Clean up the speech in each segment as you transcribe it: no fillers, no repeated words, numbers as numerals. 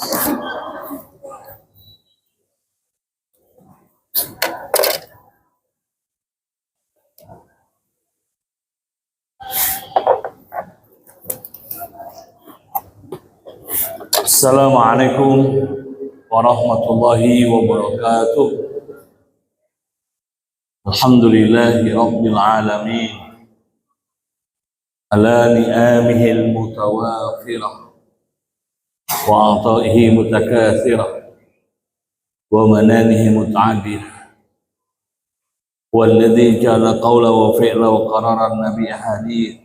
Assalamualaikum warahmatullahi wabarakatuh. Alhamdulillahi rabbil alamin ala ni'amihil mutawafirah wa ataihi mutakathirah wa mananihi muta'adirah walladhi ja'ala qawla wa fi'la wa qararan nabiy hadith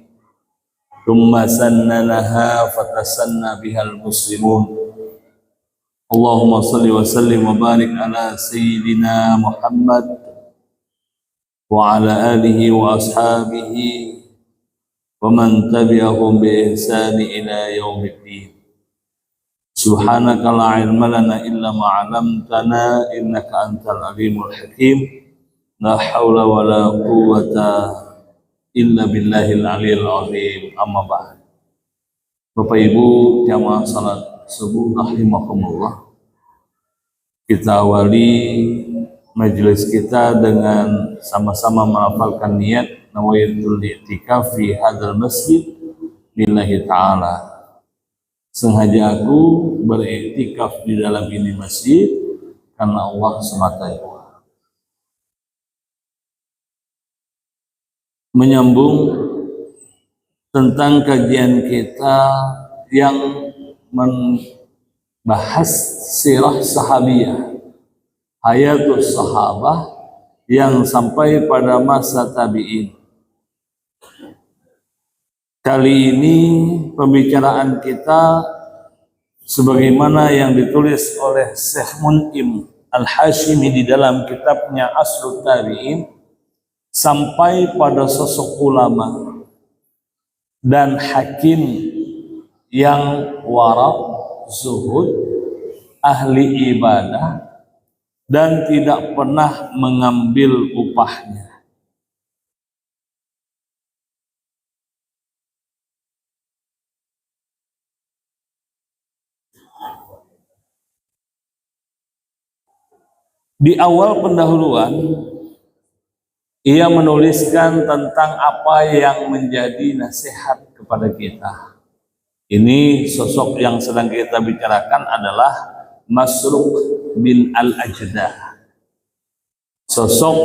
thumma sannanaha fatasanna bihal muslimun. Allahumma salli wa sallim wa barik ala sayyidina Muhammad wa ala alihi wa ashabihi wa man tabi'ahum bi ihsani ila yaumiddin. Subhanaka la ilma lana illa ma 'allamtana innaka antal alimul hakim. La haula wa la quwwata illa billahil aliyil azim. Amma ba'd. Bapak Ibu jamaah salat subuh rahimakumullah, kita awali majelis kita dengan sama-sama melafalkan niat nawaitul i'tikaf fi hadzal masjid lillahi ta'ala. Sengaja aku beriktikaf di dalam ini masjid karena Allah semata. Menyambung tentang kajian kita yang membahas sirah sahabiyah, hayatus sahabah yang sampai pada masa tabi'in. Kali ini pembicaraan kita sebagaimana yang ditulis oleh Syekh Mun'im Al-Hashimi di dalam kitabnya Asrul Tabi'in, sampai pada sosok ulama dan hakim yang wara, zuhud, ahli ibadah dan tidak pernah mengambil upahnya. Di awal pendahuluan ia menuliskan tentang apa yang menjadi nasihat kepada kita. Ini sosok yang sedang kita bicarakan adalah Masruq bin Al-Ajdah. Sosok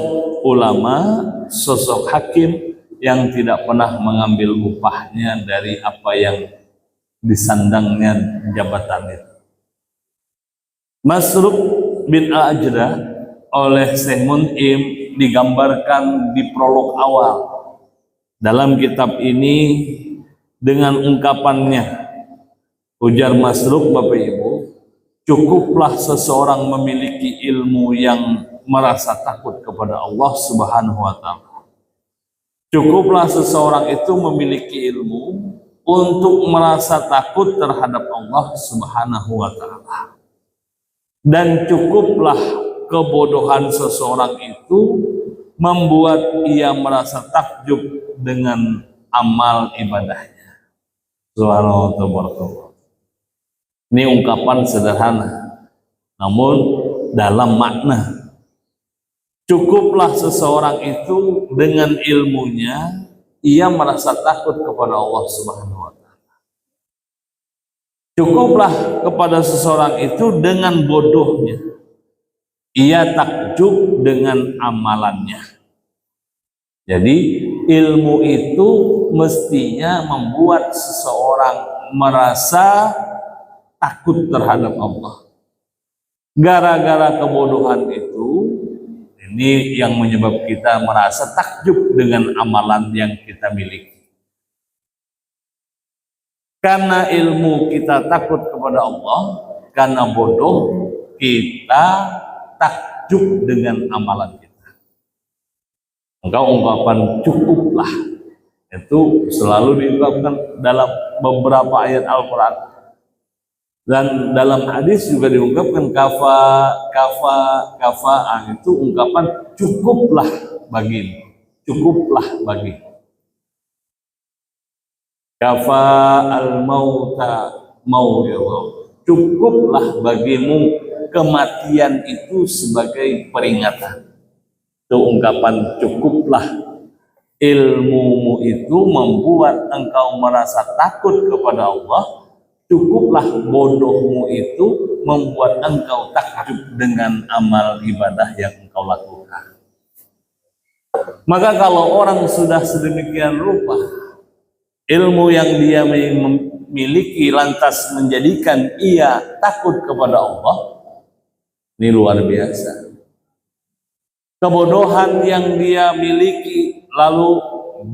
ulama, sosok hakim yang tidak pernah mengambil upahnya dari apa yang disandangnya jabatan itu. Masruq bin Al-Ajdah oleh Syekh Mun'im digambarkan di prolog awal dalam kitab ini dengan ungkapannya, ujar Masruq, Bapak Ibu, cukuplah seseorang memiliki ilmu yang merasa takut kepada Allah Subhanahu wa Ta'ala. Cukuplah seseorang itu memiliki ilmu untuk merasa takut terhadap Allah Subhanahu wa Ta'ala, dan cukuplah kebodohan seseorang itu membuat ia merasa takjub dengan amal ibadahnya. Subhanallah. Ini ungkapan sederhana, namun dalam makna. Cukuplah seseorang itu dengan ilmunya, ia merasa takut kepada Allah Subhanahu wa Ta'ala. Cukuplah kepada seseorang itu dengan bodohnya, ia takjub dengan amalannya. Jadi ilmu itu mestinya membuat seseorang merasa takut terhadap Allah. Gara-gara kebodohan itu, ini yang menyebab kita merasa takjub dengan amalan yang kita miliki. Karena ilmu kita takut kepada Allah, karena bodoh kita takjub dengan amalan kita. Maka ungkapan cukuplah itu selalu diungkapkan dalam beberapa ayat Al-Quran, dan dalam hadis juga diungkapkan kafa'ah, itu ungkapan cukuplah bagimu, cukuplah bagimu. Kafa'al mauta mau'idhah, cukuplah bagimu kematian itu sebagai peringatan. Itu ungkapan cukuplah. Ilmumu itu membuat engkau merasa takut kepada Allah. Cukuplah bodohmu itu membuat engkau takjub dengan amal ibadah yang engkau lakukan. Maka kalau orang sudah sedemikian rupa, ilmu yang dia miliki lantas menjadikan ia takut kepada Allah, ini luar biasa. Kebodohan yang dia miliki, lalu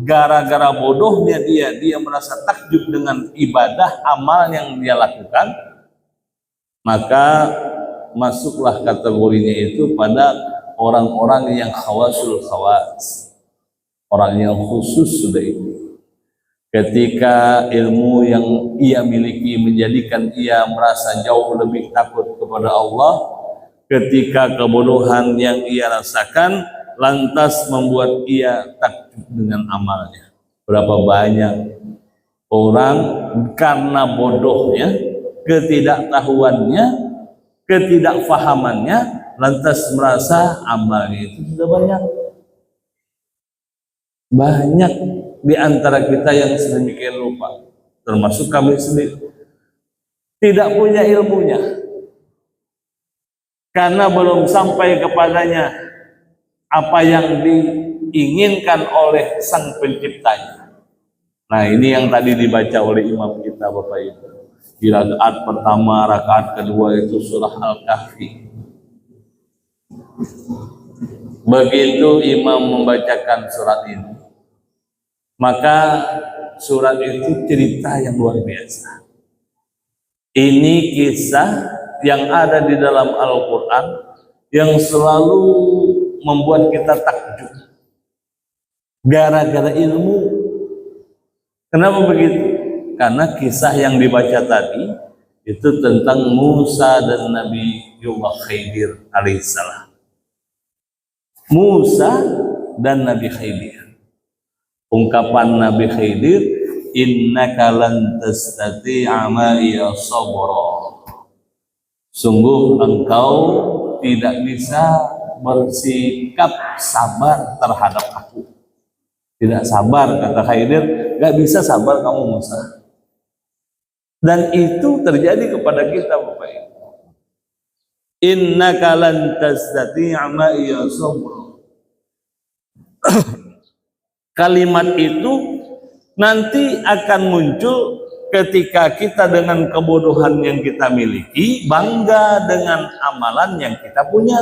gara-gara bodohnya dia merasa takjub dengan ibadah amal yang dia lakukan, maka masuklah kategorinya itu pada orang-orang yang khawasul khawas, orang yang khusus sudah itu. Ketika ilmu yang ia miliki menjadikan ia merasa jauh lebih takut kepada Allah, ketika kebodohan yang ia rasakan lantas membuat ia takjub dengan amalnya. Berapa banyak orang karena bodohnya, ketidaktahuannya, ketidakfahamannya, lantas merasa amalnya itu sudah banyak. Banyak di antara kita yang sedemikian rupa, termasuk kami sendiri, tidak punya ilmunya karena belum sampai kepadanya apa yang diinginkan oleh Sang Penciptanya. Nah, ini yang tadi dibaca oleh imam kita Bapak Ibu. Di rakaat pertama, rakaat kedua itu surah Al-Kahfi. Begitu imam membacakan surat ini, maka surat itu cerita yang luar biasa. Ini kisah yang ada di dalam Al-Quran yang selalu membuat kita takjub gara-gara ilmu. Kenapa begitu? Karena kisah yang dibaca tadi itu tentang Musa dan Nabi Khidir alaihissalam. Musa dan Nabi Khidir. Ungkapan Nabi Khidir, innaka lan tastati'a ma'iya sabra. Sungguh engkau tidak bisa bersikap sabar terhadap aku. Tidak sabar, kata Khidir, gak bisa sabar kamu Musa. Dan itu terjadi kepada kita Bapak Ibu. Innaka lan tastati'a ma'iya sabra. Kalimat itu nanti akan muncul ketika kita dengan kebodohan yang kita miliki bangga dengan amalan yang kita punya.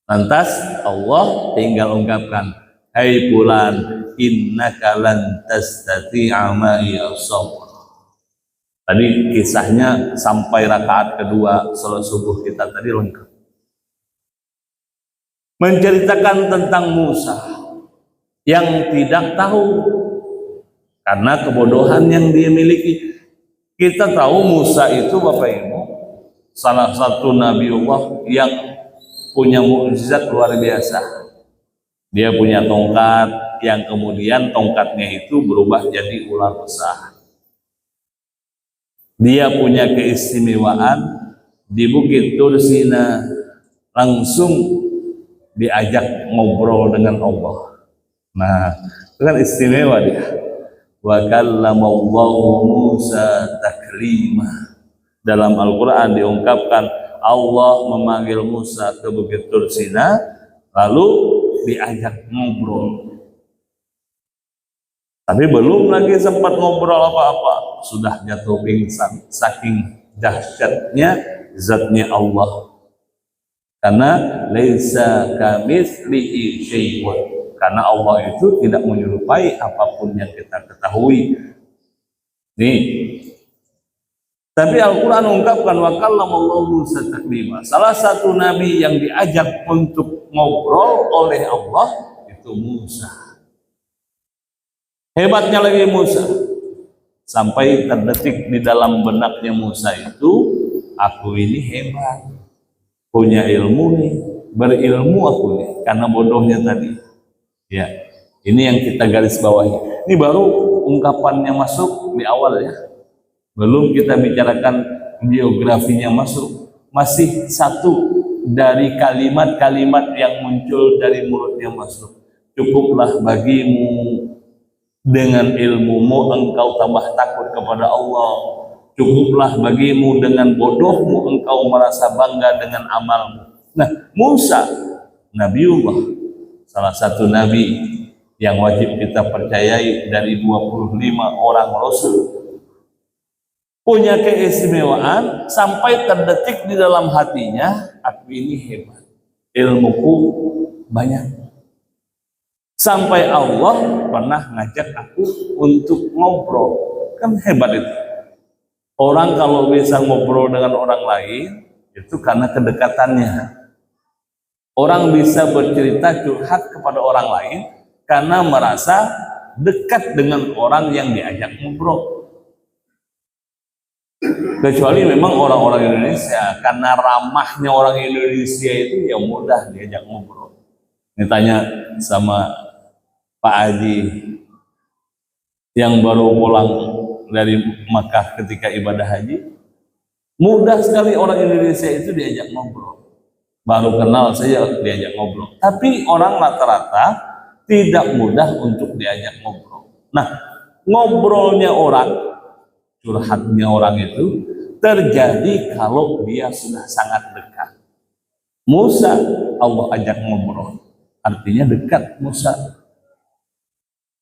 Lantas Allah tinggal ungkapkan, hai fulan, innaka lan tastati'a ma'iya sabra. Tadi kisahnya sampai rakaat kedua salat subuh kita tadi lengkap. Menceritakan tentang Musa yang tidak tahu karena kebodohan yang dia miliki. Kita tahu Musa itu Bapak Ibu salah satu Nabiullah yang punya mukjizat luar biasa. Dia punya tongkat yang kemudian tongkatnya itu berubah jadi ular besar. Dia punya keistimewaan di Bukit Tursina langsung diajak ngobrol dengan Allah. Nah, itu kan istimewa dia. Wa kallamallahu Musa taklima. Dalam Al-Quran diungkapkan Allah memanggil Musa ke Bukit Tursina lalu diajak ngobrol. Tapi belum lagi sempat ngobrol apa-apa, sudah jatuh pingsan saking dahsyatnya zatnya Allah. Karena laisa kamitslihi syai'un. Karena Allah itu tidak menyerupai apapun yang kita ketahui. Nih. Tapi Al-Quran mengungkapkan wa kallamallahu Musa taklima. Salah satu nabi yang diajak untuk ngobrol oleh Allah itu Musa. Hebatnya lagi Musa, sampai terdetik di dalam benaknya Musa itu, aku ini hebat, punya ilmu nih, berilmu aku nih, karena bodohnya tadi. Ya, ini yang kita garis bawahi. Ini baru ungkapannya masuk di awal ya. Belum kita bicarakan biografinya masuk, masih satu dari kalimat-kalimat yang muncul dari mulutnya Masruq. Cukuplah bagimu dengan ilmumu engkau tambah takut kepada Allah. Cukuplah bagimu dengan bodohmu engkau merasa bangga dengan amalmu. Nah, Musa, Nabiullah, salah satu nabi yang wajib kita percayai dari 25 orang Rasul, punya keistimewaan sampai terdetik di dalam hatinya, aku ini hebat, ilmuku banyak. Sampai Allah pernah ngajak aku untuk ngobrol. Kan hebat itu. Orang kalau bisa ngobrol dengan orang lain, itu karena kedekatannya. Orang bisa bercerita curhat kepada orang lain karena merasa dekat dengan orang yang diajak ngobrol. Kecuali memang orang-orang Indonesia, karena ramahnya orang Indonesia itu ya mudah diajak ngobrol. Ditanya sama Pak Haji yang baru pulang dari Makkah ketika ibadah haji, mudah sekali orang Indonesia itu diajak ngobrol. Baru kenal saja diajak ngobrol. Tapi orang rata-rata tidak mudah untuk diajak ngobrol. Nah, ngobrolnya orang, curhatnya orang itu terjadi kalau dia sudah sangat dekat. Musa Allah ajak ngobrol, artinya dekat.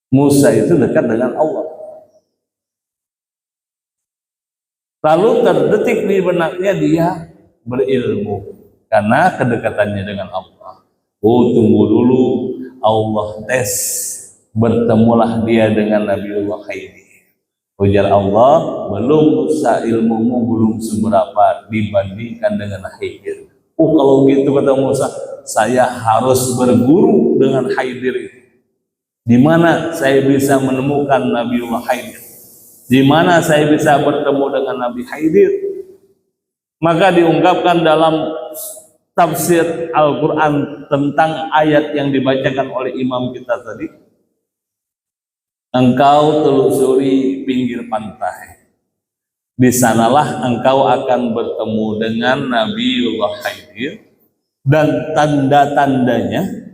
Musa itu dekat dengan Allah. Lalu terdetik di benaknya dia berilmu karena kedekatannya dengan Allah. Oh, tunggu dulu, Allah tes, bertemulah dia dengan Nabiullah Khidir. Ujar Allah, belum Musa, ilmumu belum seberapa dibandingkan dengan Khidir. Kalau gitu kata Musa, saya harus berguru dengan Khidir itu. Di mana saya bisa menemukan Nabiullah Khidir? Di mana saya bisa bertemu dengan Nabi Khidir? Maka diungkapkan dalam tafsir Al-Quran tentang ayat yang dibacakan oleh imam kita tadi. Engkau telusuri pinggir pantai, di sanalah engkau akan bertemu dengan Nabiullah Khidir, dan tanda-tandanya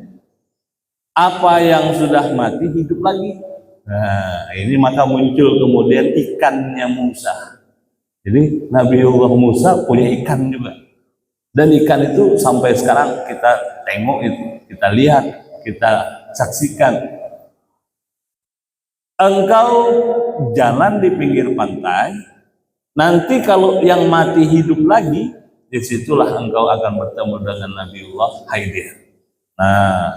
apa yang sudah mati hidup lagi. Nah, ini maka muncul kemudian ikannya Musa. Jadi Nabiullah Musa punya ikan juga, dan ikan itu sampai sekarang kita tengok itu, kita lihat, kita saksikan. Engkau jalan di pinggir pantai, nanti kalau yang mati hidup lagi, disitulah engkau akan bertemu dengan Nabiullah Khidir. Nah,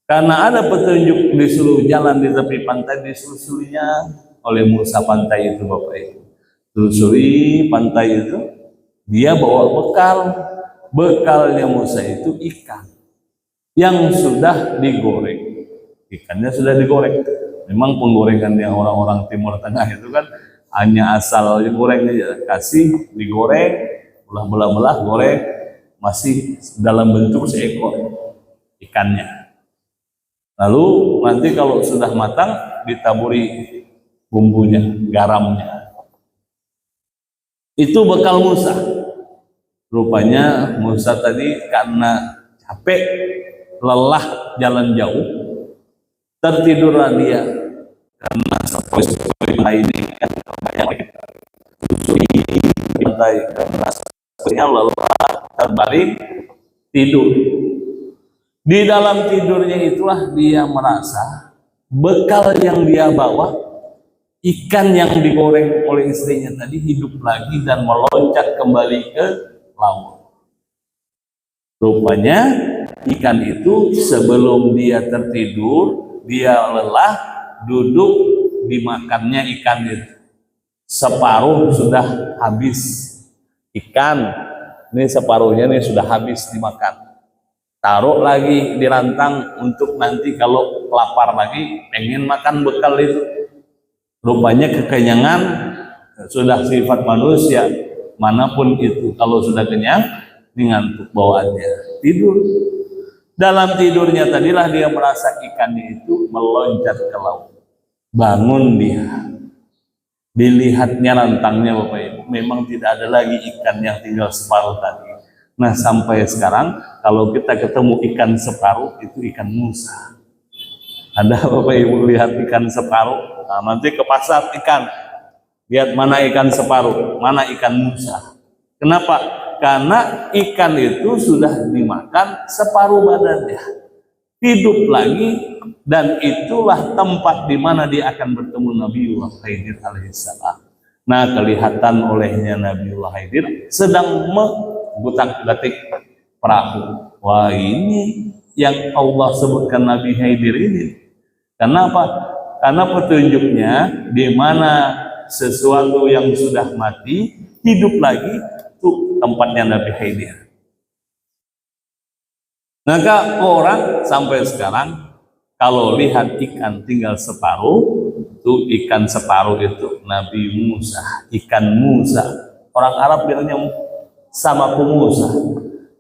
karena ada petunjuk disuruh jalan di tepi pantai, disuruhnya oleh Musa pantai itu, Bapak Ibu. Telusuri pantai itu, dia bawa bekal. Bekalnya Musa itu ikan yang sudah digoreng. Ikannya sudah digoreng. Memang penggorengannya orang-orang Timur Tengah itu kan hanya asal digoreng aja, kasih digoreng, belah-belah goreng, masih dalam bentuk seekor ikannya. Lalu nanti kalau sudah matang ditaburi bumbunya, garamnya. Itu bekal Musa. Rupanya Musa tadi karena capek, lelah jalan jauh, tertidurlah dia karena sepoi-sepoi ini kan banyak di pantai, karena lelah terbaring tidur. Di dalam tidurnya itulah dia merasa bekal yang dia bawa, ikan yang digoreng oleh istrinya tadi hidup lagi dan meloncat kembali ke laut. Rupanya ikan itu sebelum dia tertidur, dia lelah, duduk dimakannya ikan itu. Separuh sudah habis ikan, ini separuhnya ini sudah habis dimakan. Taruh lagi di rantang untuk nanti kalau lapar lagi pengen makan bekal itu. Rupanya kekenyangan sudah sifat manusia, manapun itu, kalau sudah kenyang ini ngantuk bawaannya, tidur. Dalam tidurnya tadilah dia merasa ikannya itu meloncat ke laut. Bangun dia, Dilihatnya rantangnya Bapak Ibu, memang tidak ada lagi ikan yang tinggal separuh tadi. Nah sampai sekarang kalau kita ketemu ikan separuh, itu ikan musa. Ada Bapak Ibu lihat ikan separuh? Nah, nanti ke pasar ikan, lihat mana ikan separuh, mana ikan musa. Kenapa? Karena ikan itu sudah dimakan separuh badannya, hidup lagi, dan itulah tempat di mana dia akan bertemu Nabiullah Khidir alaihissalam. Nah, kelihatan olehnya Nabiullah Khidir sedang mengutak-atik perahu. Wah, ini yang Allah sebutkan Nabi Khidir ini. Kenapa? Karena petunjuknya di mana sesuatu yang sudah mati hidup lagi, itu tempatnya Nabi Khidir. Maka orang sampai sekarang kalau lihat ikan tinggal separuh, itu ikan separuh itu Nabi Musa, ikan Musa. Orang Arab bilangnya sama Musa.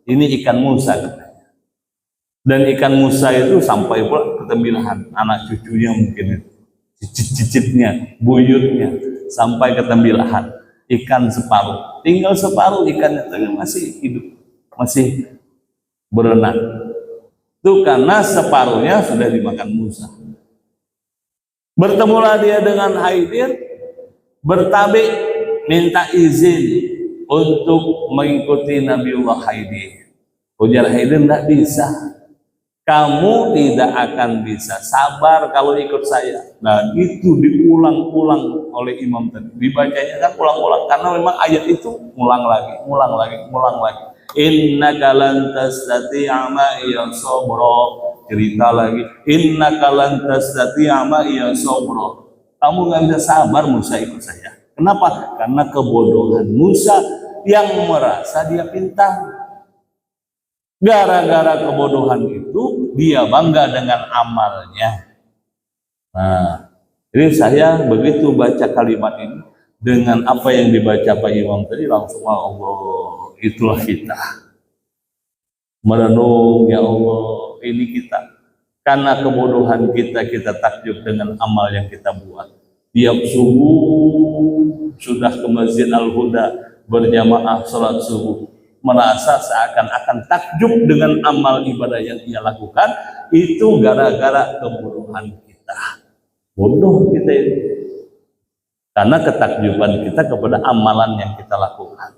Ini ikan Musa katanya. Dan ikan Musa itu sampai pula ketembilahan, anak cucunya mungkin cicit-cicitnya, buyutnya, sampai ketembilahan. Ikan separuh, tinggal separuh ikannya, tapi masih hidup, masih berenang. Itu karena separuhnya sudah dimakan Musa. Bertemulah dia dengan Khidir, bertabik, minta izin untuk mengikuti Nabiullah Khidir. Ujar Khidir, tidak bisa. Kamu tidak akan bisa sabar kalau ikut saya. Nah, itu diulang-ulang oleh imam tadi. Dibacanya kan ulang-ulang, karena memang ayat itu ulang lagi, ulang lagi, ulang lagi. Innaka lan tastati'a ma'iya sabra. Cerita lagi, innaka lan tastati'a ma'iya sabra. Kamu nggak bisa sabar Musa ikut saya. Kenapa? Karena kebodohan Musa yang merasa dia pintar. Gara-gara kebodohan itu dia bangga dengan amalnya. Nah, jadi saya begitu baca kalimat ini dengan apa yang dibaca Pak Imam tadi, langsung Allah, itulah kita merenung, ya Allah, ini kita karena kebodohan kita takjub dengan amal yang kita buat. Tiap subuh sudah ke Masjid Al-Huda berjamaah sholat subuh, merasa seakan-akan takjub dengan amal ibadah yang ia lakukan, itu gara-gara kebodohan kita. Bodoh kita itu karena ketakjuban kita kepada amalan yang kita lakukan.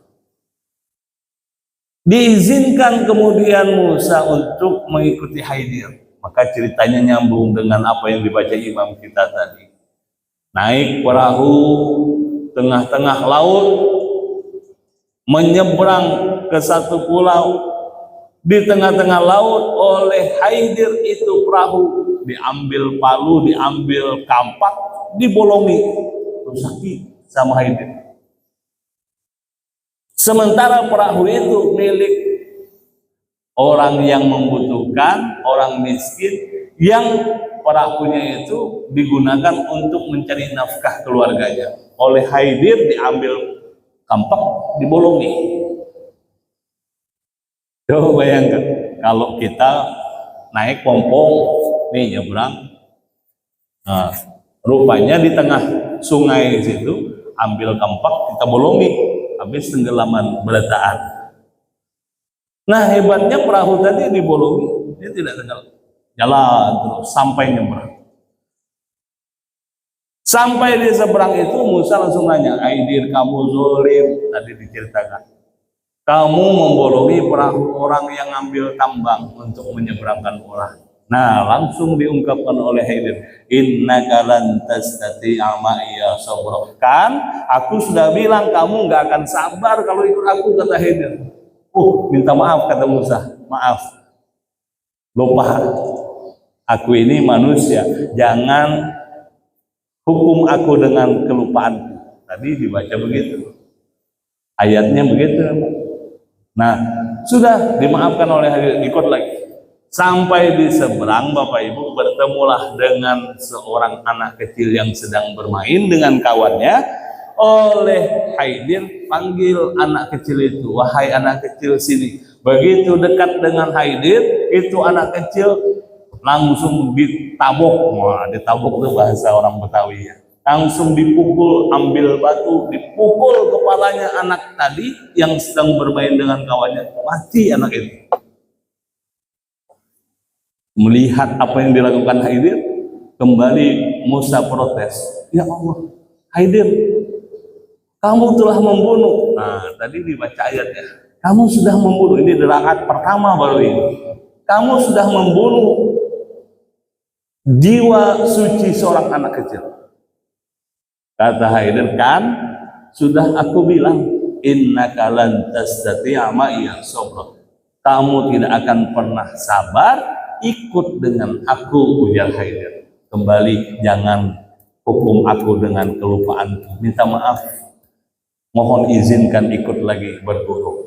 Diizinkan kemudian Musa untuk mengikuti Khidir. Maka ceritanya nyambung dengan apa yang dibaca imam kita tadi. Naik perahu tengah-tengah laut, menyeberang ke satu pulau. Di tengah-tengah laut oleh Khidir itu perahu diambil palu, diambil kampak, dibolongi, rusaki sama Khidir. Sementara perahu itu milik orang yang membutuhkan, orang miskin, yang perahunya itu digunakan untuk mencari nafkah keluarganya. Oleh Khidir diambil kampak, dibolongi. Coba bayangkan kalau kita naik pompong nih nyebrang, nah, rupanya di tengah sungai situ ambil kampak, kita bolongi, habis tenggelaman beletaan. Nah, hebatnya perahu tadi dibolongi, dia tidak tenggelam, jalan terus sampai nyebrang. Sampai di seberang itu Musa langsung nanya, Khidir, kamu zolim, tadi diceritakan. Kamu membolongi perahu orang yang ambil tambang untuk menyeberangkan orang. Nah, langsung diungkapkan oleh Khidir, innaka lan tastati'a ma'iya sabra. Kan aku sudah bilang kamu nggak akan sabar kalau ikut aku, kata Khidir. Minta maaf, kata Musa, maaf, lupa, aku ini manusia, jangan hukum aku dengan kelupaan. Tadi dibaca begitu, ayatnya begitu. Nah, sudah dimaafkan oleh Khidir, ikut lagi. Sampai di seberang, Bapak Ibu, bertemulah dengan seorang anak kecil yang sedang bermain dengan kawannya. Oleh Khidir panggil anak kecil itu, wahai anak kecil sini. Begitu dekat dengan Khidir, itu anak kecil langsung ditabok. Wah, ditabok itu bahasa orang Betawi ya. langsung dipukul, ambil batu, dipukul kepalanya anak tadi yang sedang bermain dengan kawannya. Mati anak itu. Melihat apa yang dilakukan Khidir, kembali Musa protes. Ya Allah, Khidir, kamu telah membunuh. Nah, tadi dibaca ayatnya. Kamu sudah membunuh. Ini rakaat pertama baru ini. Kamu sudah membunuh jiwa suci seorang anak kecil. Kata Khidir, kan sudah aku bilang, innaka lan tastati'a ma'iya sabra. Kamu tidak akan pernah sabar ikut dengan aku, ujar Khidir. Kembali, jangan hukum aku dengan kelupaan. Minta maaf, mohon izinkan ikut lagi berburu.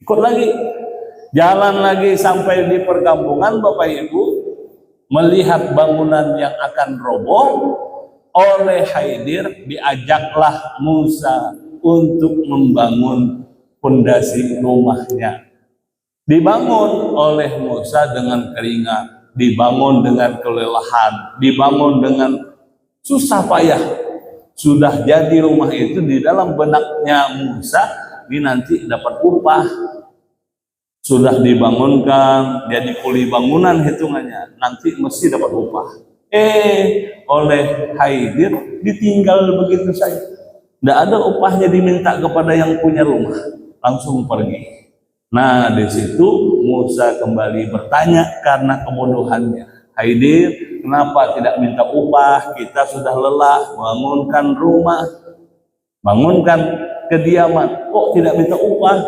Ikut lagi, jalan lagi sampai di perkampungan. Bapak Ibu melihat bangunan yang akan roboh. Oleh Khidir diajaklah Musa untuk membangun fondasi rumahnya. Dibangun oleh Musa dengan keringat, dibangun dengan kelelahan, dibangun dengan susah payah. Sudah jadi rumah itu di dalam benaknya Musa, ini nanti dapat upah. Sudah dibangunkan, jadi kuli bangunan hitungannya, nanti mesti dapat upah. Oleh Khidir ditinggal begitu saja. Tidak ada upahnya diminta kepada yang punya rumah. Langsung pergi. Nah, di situ Musa kembali bertanya karena kebodohannya. Khidir, kenapa tidak minta upah? Kita sudah lelah bangunkan rumah, bangunkan kediaman. Kok tidak minta upah?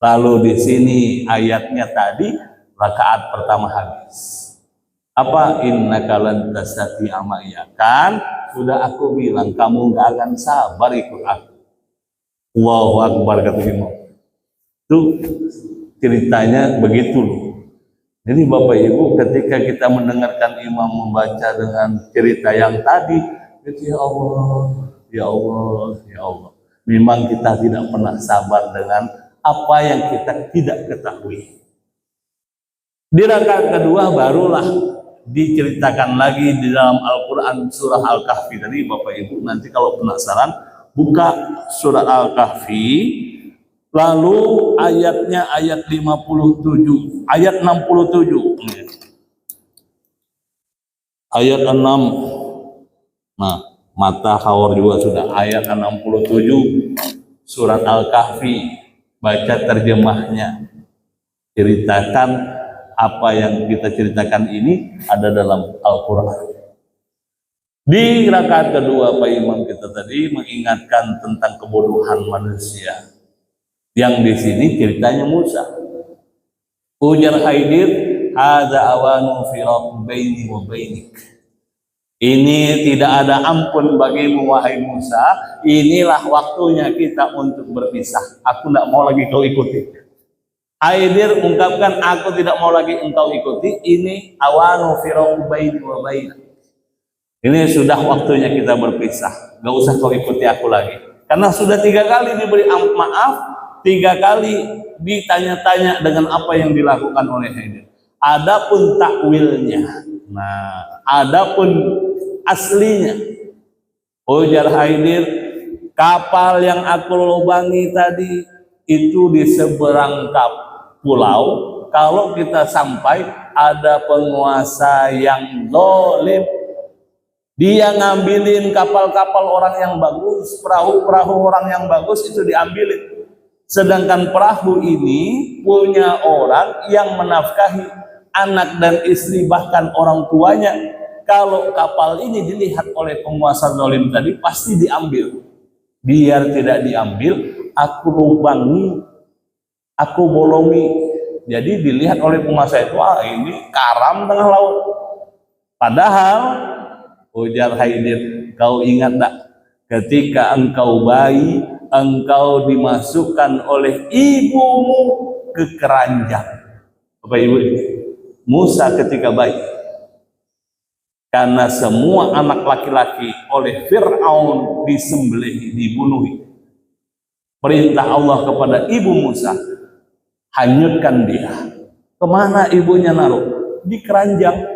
Lalu di sini ayatnya tadi rakaat pertama habis. Apa? Innaka lan tastati'a ma'iya, kan sudah aku bilang kamu gak akan sabar ikut aku. Allahu Akbar, kata Imam. Itu ceritanya begitu loh. Jadi Bapak Ibu, ketika kita mendengarkan Imam membaca dengan cerita yang tadi, ya Allah, ya Allah, ya Allah. Memang kita tidak pernah sabar dengan apa yang kita tidak ketahui. Di rakaat kedua barulah diceritakan lagi di dalam Al-Quran surah Al-Kahfi. Tadi Bapak Ibu nanti kalau penasaran buka surah Al-Kahfi, lalu ayatnya ayat 57, ayat 67, ayat 6. Nah, mata khawar juga sudah, ayat 67 surat Al-Kahfi. Baca terjemahnya, ceritakan apa yang kita ceritakan ini ada dalam Al-Quran. Di rakaat kedua Pak Imam kita tadi mengingatkan tentang kebodohan manusia. Yang di sini ceritanya Musa. Ujar Khidir, hadza awanu firaq baini wa bainik. Ini tidak ada ampun bagimu wahai Musa. Inilah waktunya kita untuk berpisah. Aku tidak mau lagi kau ikuti. Khidir ungkapkan, aku tidak mau lagi engkau ikuti. Ini awanu firaq baini wa bainik. Ini sudah waktunya kita berpisah. Gak usah kau ikuti aku lagi. Karena sudah 3 kali diberi maaf, 3 kali ditanya-tanya dengan apa yang dilakukan oleh Khidir. Adapun takwilnya, nah, adapun aslinya, ujar Khidir, kapal yang aku lubangi tadi itu di seberang pulau. Kalau kita sampai, ada penguasa yang zalim. Dia ngambilin kapal-kapal orang yang bagus, perahu-perahu orang yang bagus itu diambilin. Sedangkan perahu ini punya orang yang menafkahi anak dan istri, bahkan orang tuanya. Kalau kapal ini dilihat oleh penguasa zalim tadi, pasti diambil. Biar tidak diambil, aku lubangi, aku bolongi. Jadi dilihat oleh penguasa itu, wah ini karam tengah laut. Padahal ujar Khidir, kau ingat tak ketika engkau bayi, engkau dimasukkan oleh ibumu ke keranjang. Bapak Ibu, Musa ketika bayi, karena semua anak laki-laki oleh Fir'aun disembelih, dibunuh. Perintah Allah kepada ibu Musa, hanyutkan dia. Kemana ibunya naruh? Di keranjang.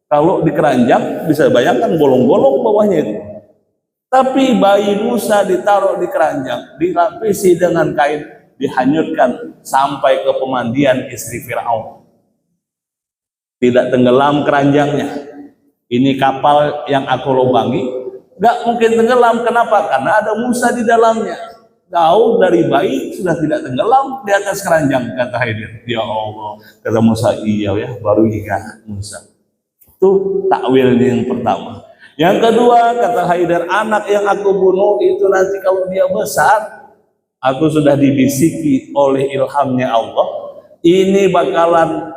Kalau di keranjang bisa bayangkan bolong-bolong bawahnya itu. Tapi bayi Musa ditaruh di keranjang, dilapisi dengan kain, dihanyutkan sampai ke pemandian istri Firaun. Tidak tenggelam keranjangnya. Ini kapal yang aku lubangi, gak mungkin tenggelam. Kenapa? Karena ada Musa di dalamnya. Kau dari bayi sudah tidak tenggelam di atas keranjang, kata Khidir. Ya Allah, kata Musa, iya ya, baru ingat Musa. Itu takwil yang pertama. Yang kedua, kata Khidir, anak yang aku bunuh itu nanti kalau dia besar, aku sudah dibisiki oleh ilhamnya Allah, ini bakalan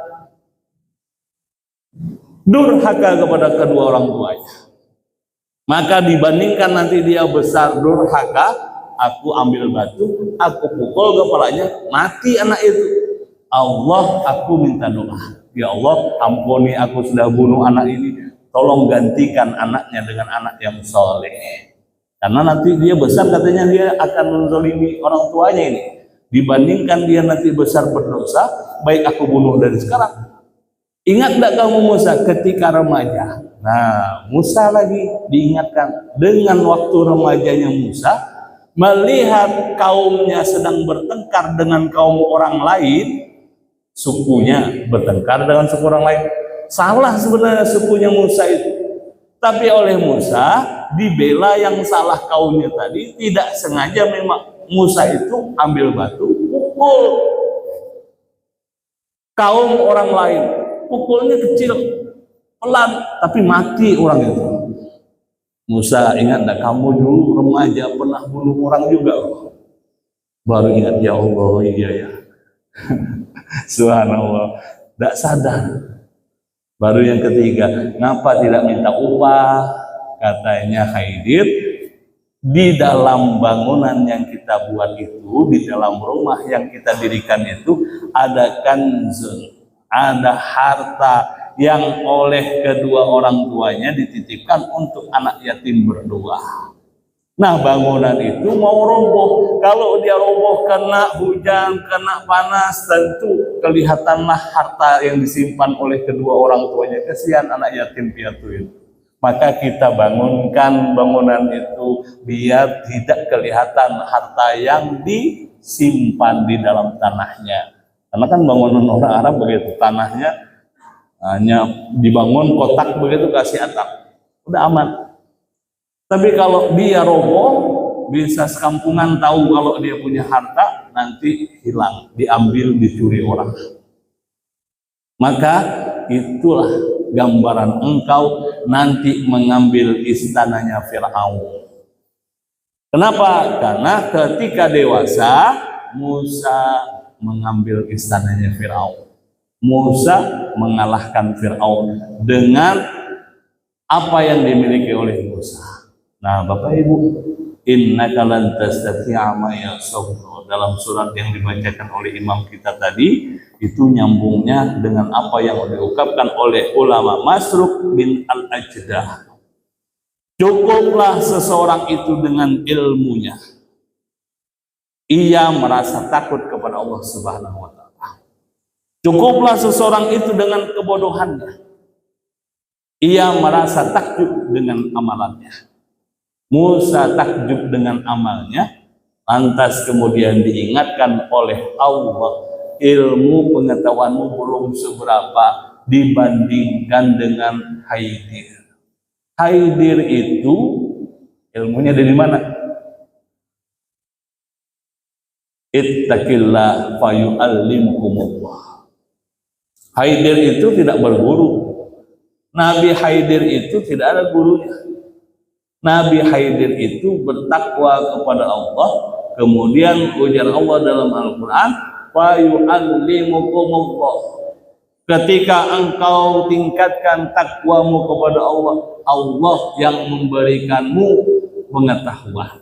durhaka kepada kedua orang tuanya. Maka dibandingkan nanti dia besar durhaka, aku ambil batu, aku pukul kepalanya, mati anak itu. Allah, aku minta doa. Ya Allah, ampuni aku sudah bunuh anak ini. Tolong gantikan anaknya dengan anak yang soleh. Karena nanti dia besar katanya dia akan menzalimi orang tuanya ini. Dibandingkan dia nanti besar berdosa, baik aku bunuh dari sekarang. Ingat tidak kamu Musa ketika remaja? Nah, Musa lagi diingatkan dengan waktu remajanya Musa, melihat kaumnya sedang bertengkar dengan kaum orang lain, sukunya bertengkar dengan suku orang lain. Salah sebenarnya sukunya Musa itu, tapi oleh Musa dibela yang salah kaumnya tadi. Tidak sengaja memang Musa itu ambil batu pukul kaum orang lain. Pukulnya kecil, pelan, tapi mati orang itu. Musa ingat enggak, kamu dulu remaja pernah bunuh orang juga? Baru ingat, ya Allah, iya ya. Subhanallah, tidak sadar. Baru yang ketiga, ngapa tidak minta upah? Katanya Khidir, di dalam bangunan yang kita buat itu, di dalam rumah yang kita dirikan itu, ada kanzun, ada harta yang oleh kedua orang tuanya dititipkan untuk anak yatim berdua. Nah, bangunan itu mau roboh. Kalau dia roboh kena hujan, kena panas, tentu kelihatanlah harta yang disimpan oleh kedua orang tuanya. Kesian anak yatim piatu itu. Maka kita bangunkan bangunan itu biar tidak kelihatan harta yang disimpan di dalam tanahnya. Karena kan bangunan orang Arab begitu, tanahnya hanya dibangun kotak begitu, kasih atap, udah aman. Tapi kalau dia roboh, bisa sekampungan tahu kalau dia punya harta, nanti hilang, diambil, dicuri orang. Maka itulah gambaran engkau nanti mengambil istananya Fir'aun. Kenapa? Karena ketika dewasa, Musa mengambil istananya Fir'aun. Musa mengalahkan Fir'aun dengan apa yang dimiliki oleh Musa. Nah, Bapak Ibu, innaka lan tastati'a ma'iya sabra, dalam surat yang dibacakan oleh imam kita tadi, itu nyambungnya dengan apa yang diungkapkan oleh ulama Masruq bin Al-Ajdah. Cukuplah seseorang itu dengan ilmunya. Ia merasa takut kepada Allah Subhanahu wa ta'ala. Cukuplah seseorang itu dengan kebodohannya. Ia merasa takjub dengan amalannya. Musa takjub dengan amalnya, lantas kemudian diingatkan oleh Allah, ilmu pengetahuanmu belum seberapa dibandingkan dengan Khidir. Khidir itu ilmunya dari mana? Ittaqillah fayu'allimukumullah. Khidir itu tidak berguru. Nabi Khidir itu tidak ada gurunya. Nabi Khidir itu bertakwa kepada Allah. Kemudian ujar Allah dalam Al-Quran, fayu'allimukumullah. Ketika engkau tingkatkan takwamu kepada Allah, Allah yang memberikanmu pengetahuan.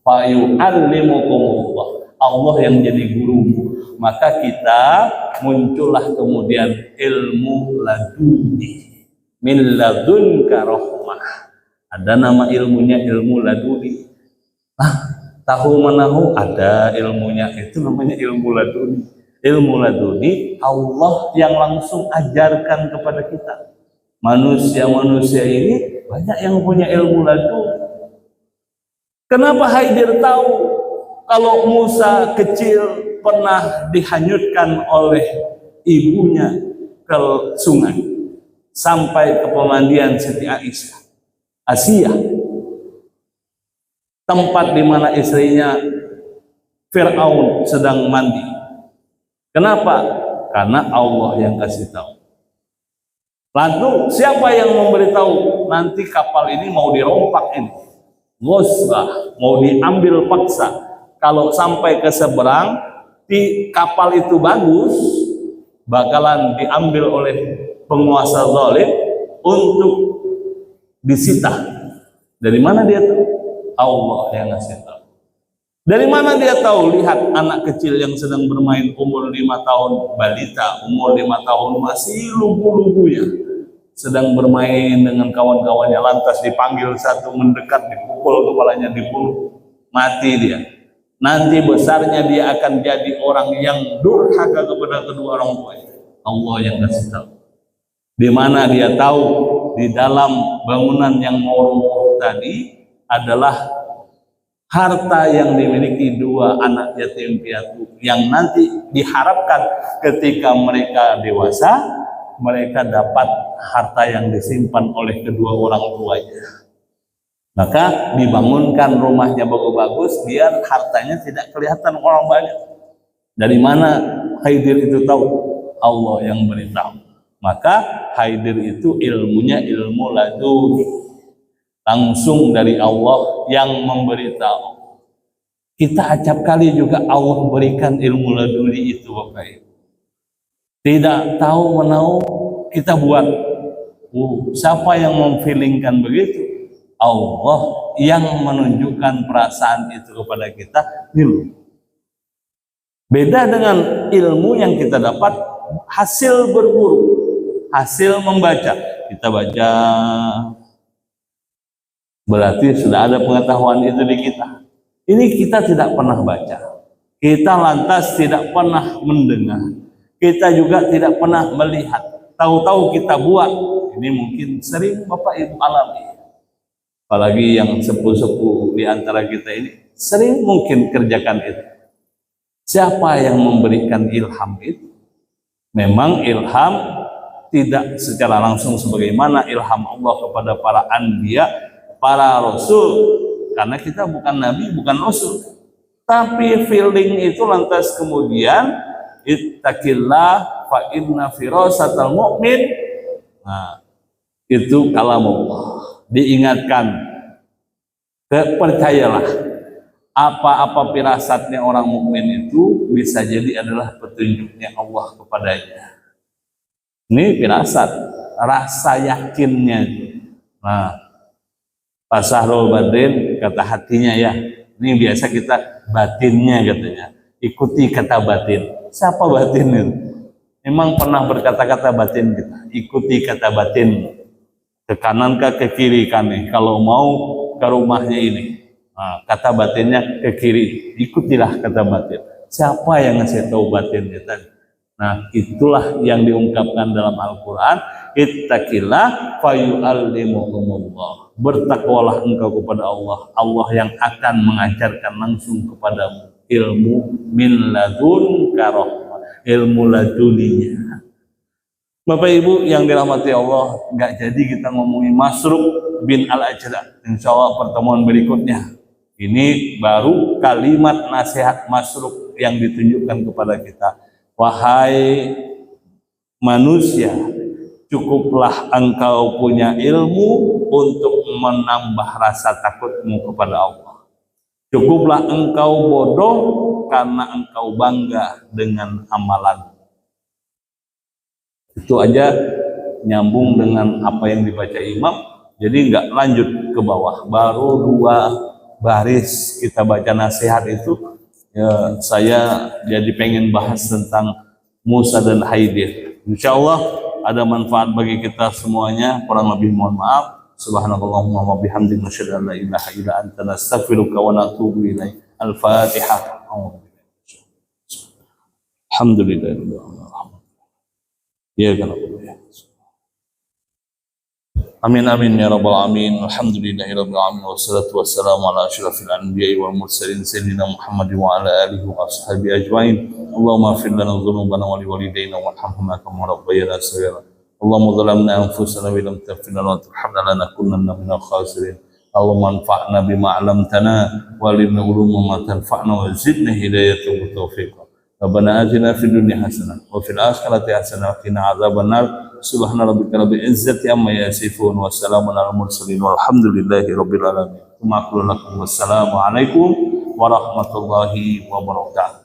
Fayu'allimukumullah, Allah yang jadi gurumu. Maka kita muncullah kemudian ilmu laduni, min ladunka rahmah. Ada nama ilmunya ilmu laduni. Tahu menahu, ada ilmunya, itu namanya ilmu laduni. Ilmu laduni Allah yang langsung ajarkan kepada kita. Manusia-manusia ini banyak yang punya ilmu laduni. Kenapa Khidir tahu kalau Musa kecil pernah dihanyutkan oleh ibunya ke sungai sampai ke pemandian Siti Aisyah, Asia, tempat di mana istrinya Fir'aun sedang mandi. Kenapa? Karena Allah yang kasih tahu. Lalu siapa yang memberitahu nanti kapal ini mau dirompak ini? Ghosbah, mau diambil paksa. Kalau sampai ke seberang, di kapal itu bagus, bakalan diambil oleh penguasa zalim untuk disita. Dari mana dia tahu? Allah yang ngasih tahu. Dari mana dia tahu? Lihat anak kecil yang sedang bermain umur 5 tahun, balita umur 5 tahun masih lugu-lugunya, sedang bermain dengan kawan-kawannya, lantas dipanggil satu mendekat, dipukul kepalanya, dibunuh, mati dia. Nanti besarnya dia akan jadi orang yang durhaka kepada kedua orang tuanya. Allah yang kasih tahu. Di mana dia tahu? Di dalam bangunan yang mau runtuh tadi adalah harta yang dimiliki dua anak yatim piatu yang nanti diharapkan ketika mereka dewasa mereka dapat harta yang disimpan oleh kedua orang tuanya. Maka dibangunkan rumahnya bagus-bagus biar hartanya tidak kelihatan orang banyak. Dari mana Khidir itu tahu? Allah yang beritahu. Maka Khidir itu ilmunya ilmu laduni, langsung dari Allah yang memberitahu. Kita acap kali juga Allah berikan ilmu laduni itu Bapak Ibu. Tidak tahu menahu kita buat. Siapa yang memfeelingkan begitu? Allah yang menunjukkan perasaan itu kepada kita. Ilmu. Beda dengan ilmu yang kita dapat hasil berburu, hasil membaca. Kita baca, berarti sudah ada pengetahuan itu di kita. Ini kita tidak pernah baca. Kita lantas tidak pernah mendengar. Kita juga tidak pernah melihat. Tahu-tahu kita buat. Ini mungkin sering Bapak Ibu alami. Apalagi yang sepuh-sepuh di antara kita ini sering mungkin kerjakan itu. Siapa yang memberikan ilham itu? Memang ilham tidak secara langsung sebagaimana ilham Allah kepada para anbiya, para rasul. Karena kita bukan nabi, bukan rasul. Tapi feeling itu lantas kemudian ittaqillah fa inna firasatal mu'min. Nah, itu kalam Allah. Diingatkan, percayalah apa-apa firasatnya orang mukmin itu bisa jadi adalah petunjuknya Allah kepadanya. Ini firasat, rasa yakinnya. Nah, Pak Sahrul Badrin kata hatinya ya, ini biasa kita batinnya katanya. Ikuti kata batin. Siapa batin itu? Memang pernah berkata-kata batin kita. Ikuti kata batin. Ke kanan ke kiri kami. Kalau mau ke rumahnya ini. Nah, kata batinnya ke kiri. Ikutilah kata batin. Siapa yang ngasih tahu batinnya tadi? Nah, itulah yang diungkapkan dalam Al-Quran. Ittaqillah fayu'allimukumullah. Bertakwalah engkau kepada Allah. Allah yang akan mengajarkan langsung kepadamu ilmu min ladun karahmah, ilmu laduninya. Bapak Ibu yang dirahmati Allah, nggak jadi kita ngomongin Masruq bin Al-Ajda. Insya Allah pertemuan berikutnya. Ini baru kalimat nasihat Masruq yang ditunjukkan kepada kita. Wahai manusia, cukuplah engkau punya ilmu untuk menambah rasa takutmu kepada Allah. Cukuplah engkau bodoh karena engkau bangga dengan amalan. Itu aja nyambung dengan apa yang dibaca imam. Jadi nggak lanjut ke bawah. Baru 2 baris kita baca nasihat itu. Ya, saya jadi pengen bahas tentang Musa dan Khidir. Insya Allah ada manfaat bagi kita semuanya. Kurang lebih mohon maaf. Subhanallahumma wa bihamdika asyhadu an la ilaha illa anta nastaghfiruka wa natubu ilaik. Al-Fatihah. Alhamdulillah. Ya kalau Amin amin ya rabbal alamin. Alhamdulillahi rabbil alamin wassalatu wassalamu ala asyrafil anbiya'i wal mursalin sayyidina Muhammad wa ala alihi wa ashabihi ajmain. Allahumma ighfir lana dhunubana wa liwalidayna warhamhuma kama rabbayana shaghira. Allahumma zalamna anfusana wa lam taghfir lana wa tarhamna lanakunanna minal khasirin. Allahumma anfa'na bima 'allamtana wa alimna uluma ma tanfa'una wa zidna hidayatan wa tawfiqa. Rabbana atina fid dunya hasanah wa fil akhirati hasanah wa qina adzabannar. Subhana rabbika rabbil izzati amma yasifun wa salamun alal mursalin walhamdulillahi rabbil alamin. Wassalamu alaikum warahmatullahi wabarakatuh.